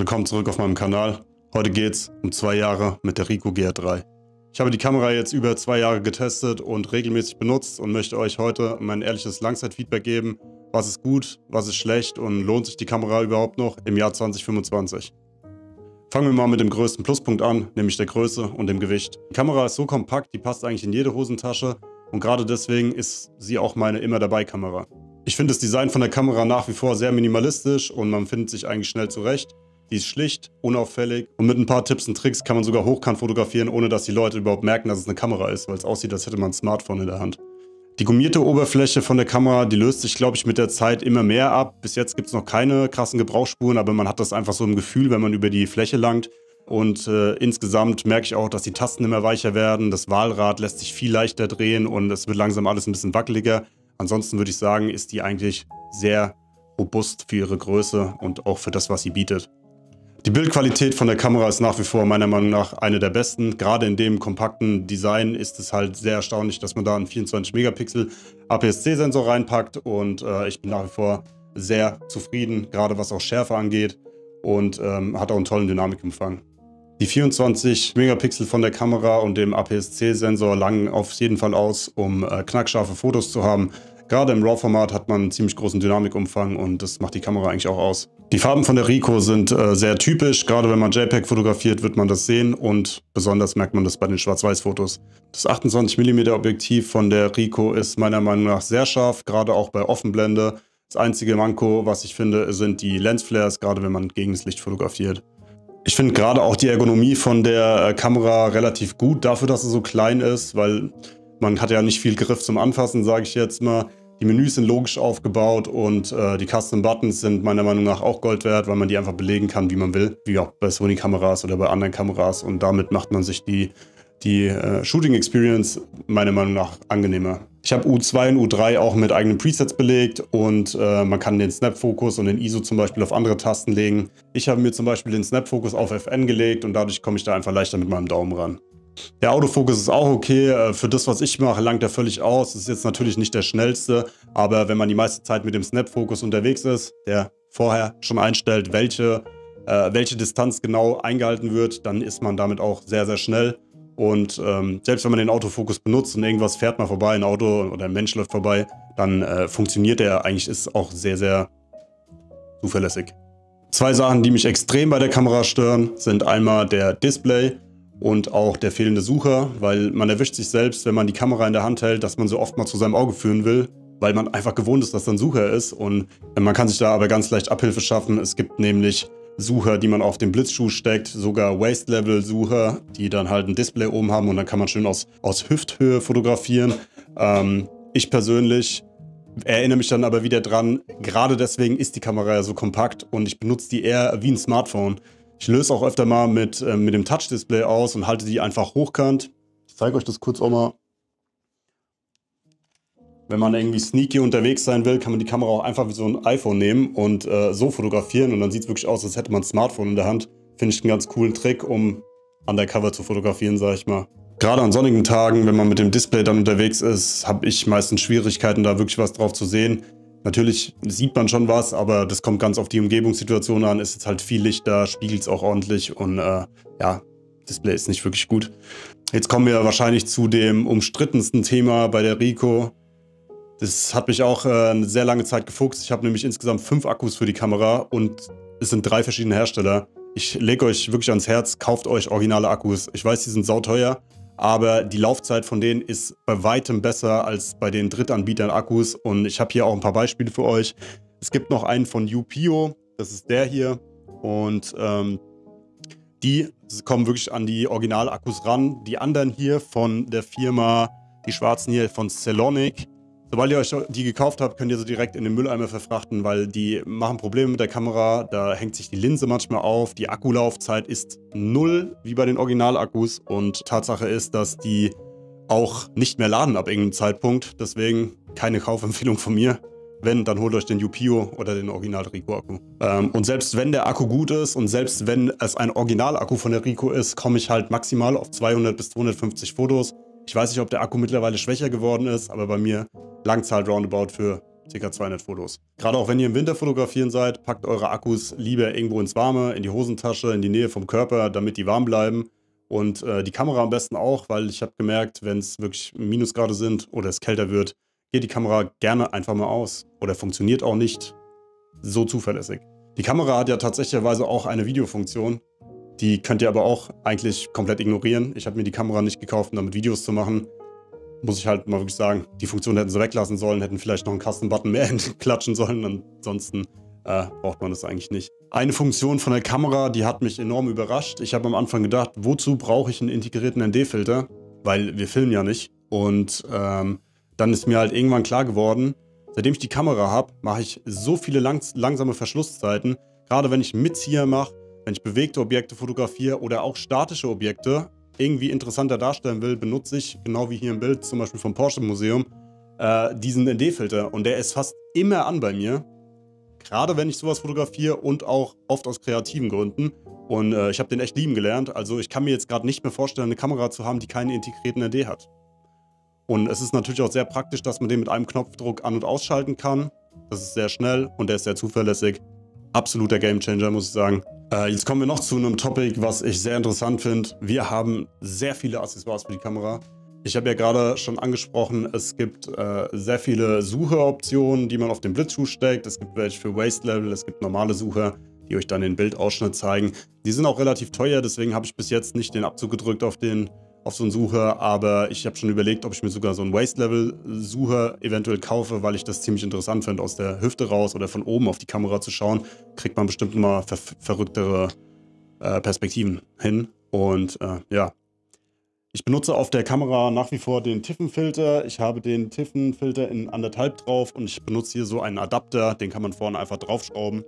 willkommen zurück auf meinem Kanal. Heute geht's um 2 Jahre mit der Ricoh GR3. Ich habe die Kamera jetzt über 2 Jahre getestet und regelmäßig benutzt und möchte euch heute mein ehrliches Langzeitfeedback geben. Was ist gut, was ist schlecht und lohnt sich die Kamera überhaupt noch im Jahr 2025? Fangen wir mal mit dem größten Pluspunkt an, nämlich der Größe und dem Gewicht. Die Kamera ist so kompakt, die passt eigentlich in jede Hosentasche und gerade deswegen ist sie auch meine Immer-Dabei-Kamera. Ich finde das Design von der Kamera nach wie vor sehr minimalistisch und man findet sich eigentlich schnell zurecht. Die ist schlicht, unauffällig und mit ein paar Tipps und Tricks kann man sogar hochkant fotografieren, ohne dass die Leute überhaupt merken, dass es eine Kamera ist, weil es aussieht, als hätte man ein Smartphone in der Hand. Die gummierte Oberfläche von der Kamera, die löst sich, glaube ich, mit der Zeit immer mehr ab. Bis jetzt gibt es noch keine krassen Gebrauchsspuren, aber man hat das einfach so im Gefühl, wenn man über die Fläche langt. Und insgesamt merke ich auch, dass die Tasten immer weicher werden, das Wahlrad lässt sich viel leichter drehen und es wird langsam alles ein bisschen wackeliger. Ansonsten würde ich sagen, ist die eigentlich sehr robust für ihre Größe und auch für das, was sie bietet. Die Bildqualität von der Kamera ist nach wie vor meiner Meinung nach eine der besten. Gerade in dem kompakten Design ist es halt sehr erstaunlich, dass man da einen 24 Megapixel APS-C-Sensor reinpackt und ich bin nach wie vor sehr zufrieden, gerade was auch Schärfe angeht und hat auch einen tollen Dynamikumfang. Die 24 Megapixel von der Kamera und dem APS-C-Sensor langen auf jeden Fall aus, um knackscharfe Fotos zu haben. Gerade im RAW-Format hat man einen ziemlich großen Dynamikumfang und das macht die Kamera eigentlich auch aus. Die Farben von der Ricoh sind sehr typisch, gerade wenn man JPEG fotografiert, wird man das sehen und besonders merkt man das bei den Schwarz-Weiß-Fotos. Das 28 mm Objektiv von der Ricoh ist meiner Meinung nach sehr scharf, gerade auch bei Offenblende. Das einzige Manko, was ich finde, sind die Lensflares, gerade wenn man gegen das Licht fotografiert. Ich finde gerade auch die Ergonomie von der Kamera relativ gut, dafür, dass sie so klein ist, weil man hat ja nicht viel Griff zum Anfassen, sage ich jetzt mal. Die Menüs sind logisch aufgebaut und die Custom Buttons sind meiner Meinung nach auch Gold wert, weil man die einfach belegen kann, wie man will. Wie auch bei Sony-Kameras oder bei anderen Kameras. Und damit macht man sich die Shooting Experience meiner Meinung nach angenehmer. Ich habe U2 und U3 auch mit eigenen Presets belegt und man kann den Snap-Fokus und den ISO zum Beispiel auf andere Tasten legen. Ich habe mir zum Beispiel den Snap-Fokus auf FN gelegt und dadurch komme ich da einfach leichter mit meinem Daumen ran. Der Autofokus ist auch okay, für das, was ich mache, langt er völlig aus. Das ist jetzt natürlich nicht der schnellste, aber wenn man die meiste Zeit mit dem Snap-Fokus unterwegs ist, der vorher schon einstellt, welche Distanz genau eingehalten wird, dann ist man damit auch sehr, sehr schnell. Und selbst wenn man den Autofokus benutzt und irgendwas fährt mal vorbei, ein Auto oder ein Mensch läuft vorbei, dann funktioniert der eigentlich, ist auch sehr, sehr zuverlässig. 2 Sachen, die mich extrem bei der Kamera stören, sind einmal der Display und auch der fehlende Sucher, weil man erwischt sich selbst, wenn man die Kamera in der Hand hält, dass man so oft mal zu seinem Auge führen will, weil man einfach gewohnt ist, dass da ein Sucher ist und man kann sich da aber ganz leicht Abhilfe schaffen. Es gibt nämlich Sucher, die man auf den Blitzschuh steckt, sogar Waist-Level-Sucher, die dann halt ein Display oben haben und dann kann man schön aus Hüfthöhe fotografieren. Ich persönlich erinnere mich dann aber wieder dran, gerade deswegen ist die Kamera ja so kompakt und ich benutze die eher wie ein Smartphone. Ich löse auch öfter mal mit dem Touch-Display aus und halte die einfach hochkant. Ich zeige euch das kurz auch mal. Wenn man irgendwie sneaky unterwegs sein will, kann man die Kamera auch einfach wie so ein iPhone nehmen und so fotografieren. Und dann sieht es wirklich aus, als hätte man ein Smartphone in der Hand. Finde ich einen ganz coolen Trick, um undercover zu fotografieren, sage ich mal. Gerade an sonnigen Tagen, wenn man mit dem Display dann unterwegs ist, habe ich meistens Schwierigkeiten, da wirklich was drauf zu sehen. Natürlich sieht man schon was, aber das kommt ganz auf die Umgebungssituation an. Ist jetzt halt viel Licht da, spiegelt es auch ordentlich und ja, Display ist nicht wirklich gut. Jetzt kommen wir wahrscheinlich zu dem umstrittensten Thema bei der Ricoh. Das hat mich auch eine sehr lange Zeit gefuchst. Ich habe nämlich insgesamt 5 Akkus für die Kamera und es sind 3 verschiedene Hersteller. Ich lege euch wirklich ans Herz, kauft euch originale Akkus. Ich weiß, die sind sauteuer, aber die Laufzeit von denen ist bei weitem besser als bei den Drittanbietern Akkus. Und ich habe hier auch ein paar Beispiele für euch. Es gibt noch einen von UPIO, das ist der hier. Und die kommen wirklich an die Originalakkus ran. Die anderen hier von der Firma, die schwarzen hier von Celonic. Sobald ihr euch die gekauft habt, könnt ihr sie direkt in den Mülleimer verfrachten, weil die machen Probleme mit der Kamera. Da hängt sich die Linse manchmal auf. Die Akkulaufzeit ist 0, wie bei den Originalakkus. Und Tatsache ist, dass die auch nicht mehr laden ab irgendeinem Zeitpunkt. Deswegen keine Kaufempfehlung von mir. Wenn, dann holt euch den UPIO oder den Original Ricoh Akku. Und selbst wenn der Akku gut ist und selbst wenn es ein Original-Akku von der Ricoh ist, komme ich halt maximal auf 200 bis 250 Fotos. Ich weiß nicht, ob der Akku mittlerweile schwächer geworden ist, aber bei mir langt es halt roundabout für ca. 200 Fotos. Gerade auch wenn ihr im Winter fotografieren seid, packt eure Akkus lieber irgendwo ins Warme, in die Hosentasche, in die Nähe vom Körper, damit die warm bleiben. Und die Kamera am besten auch, weil ich habe gemerkt, wenn es wirklich Minusgrade sind oder es kälter wird, geht die Kamera gerne einfach mal aus oder funktioniert auch nicht so zuverlässig. Die Kamera hat ja tatsächlicherweise auch eine Videofunktion. Die könnt ihr aber auch eigentlich komplett ignorieren. Ich habe mir die Kamera nicht gekauft, um damit Videos zu machen. Muss ich halt mal wirklich sagen, die Funktion hätten sie weglassen sollen, hätten vielleicht noch einen Custom-Button mehr klatschen sollen. Ansonsten braucht man das eigentlich nicht. Eine Funktion von der Kamera, die hat mich enorm überrascht. Ich habe am Anfang gedacht, wozu brauche ich einen integrierten ND-Filter? Weil wir filmen ja nicht. Und dann ist mir halt irgendwann klar geworden, seitdem ich die Kamera habe, mache ich so viele langsame Verschlusszeiten. Gerade wenn ich Mitzieher mache, wenn ich bewegte Objekte fotografiere oder auch statische Objekte irgendwie interessanter darstellen will, benutze ich, genau wie hier im Bild zum Beispiel vom Porsche Museum, diesen ND-Filter. Und der ist fast immer an bei mir. Gerade wenn ich sowas fotografiere und auch oft aus kreativen Gründen. Und ich habe den echt lieben gelernt. Also ich kann mir jetzt gerade nicht mehr vorstellen, eine Kamera zu haben, die keinen integrierten ND hat. Und es ist natürlich auch sehr praktisch, dass man den mit einem Knopfdruck an- und ausschalten kann. Das ist sehr schnell und der ist sehr zuverlässig. Absoluter Gamechanger, muss ich sagen. Jetzt kommen wir noch zu einem Topic, was ich sehr interessant finde. Wir haben sehr viele Accessoires für die Kamera. Ich habe ja gerade schon angesprochen, es gibt sehr viele Sucheoptionen, die man auf den Blitzschuh steckt. Es gibt welche für Waist Level, es gibt normale Sucher, die euch dann den Bildausschnitt zeigen. Die sind auch relativ teuer, deswegen habe ich bis jetzt nicht den Abzug gedrückt auf so einen Sucher, aber ich habe schon überlegt, ob ich mir sogar so einen Waist-Level-Sucher eventuell kaufe, weil ich das ziemlich interessant finde, aus der Hüfte raus oder von oben auf die Kamera zu schauen, kriegt man bestimmt mal verrücktere Perspektiven hin. Und ja, ich benutze auf der Kamera nach wie vor den Tiffen-Filter. Ich habe den Tiffen-Filter in 1,5 drauf und ich benutze hier so einen Adapter, den kann man vorne einfach draufschrauben.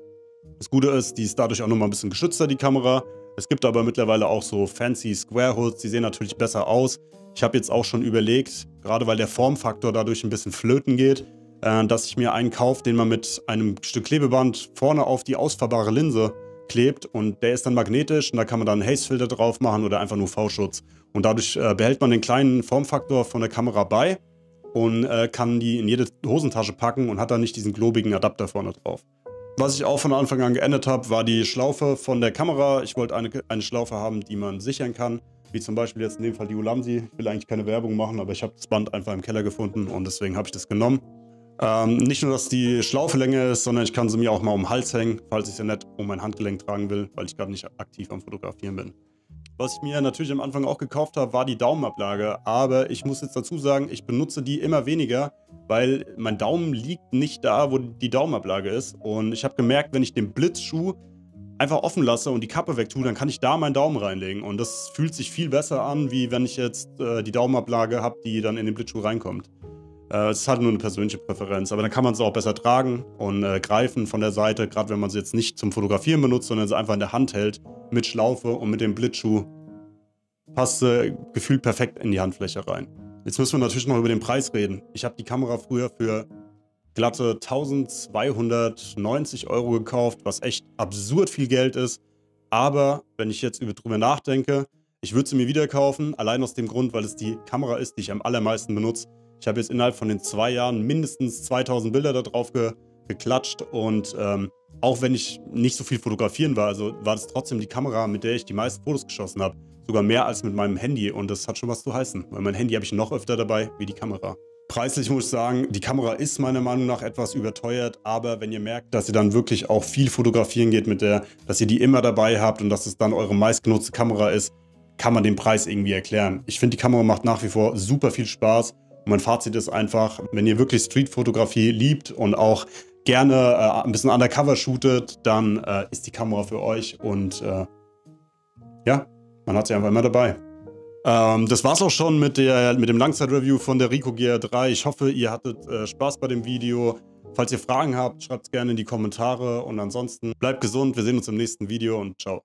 Das Gute ist, die ist dadurch auch nochmal ein bisschen geschützter, die Kamera. Es gibt aber mittlerweile auch so fancy Square Hoods, die sehen natürlich besser aus. Ich habe jetzt auch schon überlegt, gerade weil der Formfaktor dadurch ein bisschen flöten geht, dass ich mir einen kaufe, den man mit einem Stück Klebeband vorne auf die ausfahrbare Linse klebt und der ist dann magnetisch und da kann man dann einen Haze-Filter drauf machen oder einfach nur V-Schutz. Und dadurch behält man den kleinen Formfaktor von der Kamera bei und kann die in jede Hosentasche packen und hat dann nicht diesen globigen Adapter vorne drauf. Was ich auch von Anfang an geändert habe, war die Schlaufe von der Kamera. Ich wollte eine Schlaufe haben, die man sichern kann, wie zum Beispiel jetzt in dem Fall die Ulamsi. Ich will eigentlich keine Werbung machen, aber ich habe das Band einfach im Keller gefunden und deswegen habe ich das genommen. Nicht nur, dass die Schlaufe länger ist, sondern ich kann sie mir auch mal um den Hals hängen, falls ich sie nicht um mein Handgelenk tragen will, weil ich gerade nicht aktiv am Fotografieren bin. Was ich mir natürlich am Anfang auch gekauft habe, war die Daumenablage. Aber ich muss jetzt dazu sagen, ich benutze die immer weniger, weil mein Daumen liegt nicht da, wo die Daumenablage ist. Und ich habe gemerkt, wenn ich den Blitzschuh einfach offen lasse und die Kappe wegtue, dann kann ich da meinen Daumen reinlegen. Und das fühlt sich viel besser an, wie wenn ich jetzt die Daumenablage habe, die dann in den Blitzschuh reinkommt. Es ist halt nur eine persönliche Präferenz, aber dann kann man sie auch besser tragen und greifen von der Seite, gerade wenn man sie jetzt nicht zum Fotografieren benutzt, sondern sie einfach in der Hand hält, mit Schlaufe und mit dem Blitzschuh, passt sie gefühlt perfekt in die Handfläche rein. Jetzt müssen wir natürlich noch über den Preis reden. Ich habe die Kamera früher für glatte 1290 € gekauft, was echt absurd viel Geld ist, aber wenn ich jetzt drüber nachdenke, ich würde sie mir wieder kaufen, allein aus dem Grund, weil es die Kamera ist, die ich am allermeisten benutze. Ich habe jetzt innerhalb von den 2 Jahren mindestens 2000 Bilder da drauf geklatscht und auch wenn ich nicht so viel fotografieren war, also war das trotzdem die Kamera, mit der ich die meisten Fotos geschossen habe. Sogar mehr als mit meinem Handy und das hat schon was zu heißen, weil mein Handy habe ich noch öfter dabei wie die Kamera. Preislich muss ich sagen, die Kamera ist meiner Meinung nach etwas überteuert, aber wenn ihr merkt, dass ihr dann wirklich auch viel fotografieren geht mit der, dass ihr die immer dabei habt und dass es dann eure meistgenutzte Kamera ist, kann man den Preis irgendwie erklären. Ich finde, die Kamera macht nach wie vor super viel Spaß. Und mein Fazit ist einfach, wenn ihr wirklich Streetfotografie liebt und auch gerne ein bisschen undercover shootet, dann ist die Kamera für euch und ja, man hat sie einfach immer dabei. Das war's auch schon mit dem Langzeitreview von der Ricoh GR3. Ich hoffe, ihr hattet Spaß bei dem Video. Falls ihr Fragen habt, schreibt es gerne in die Kommentare und ansonsten bleibt gesund. Wir sehen uns im nächsten Video und ciao.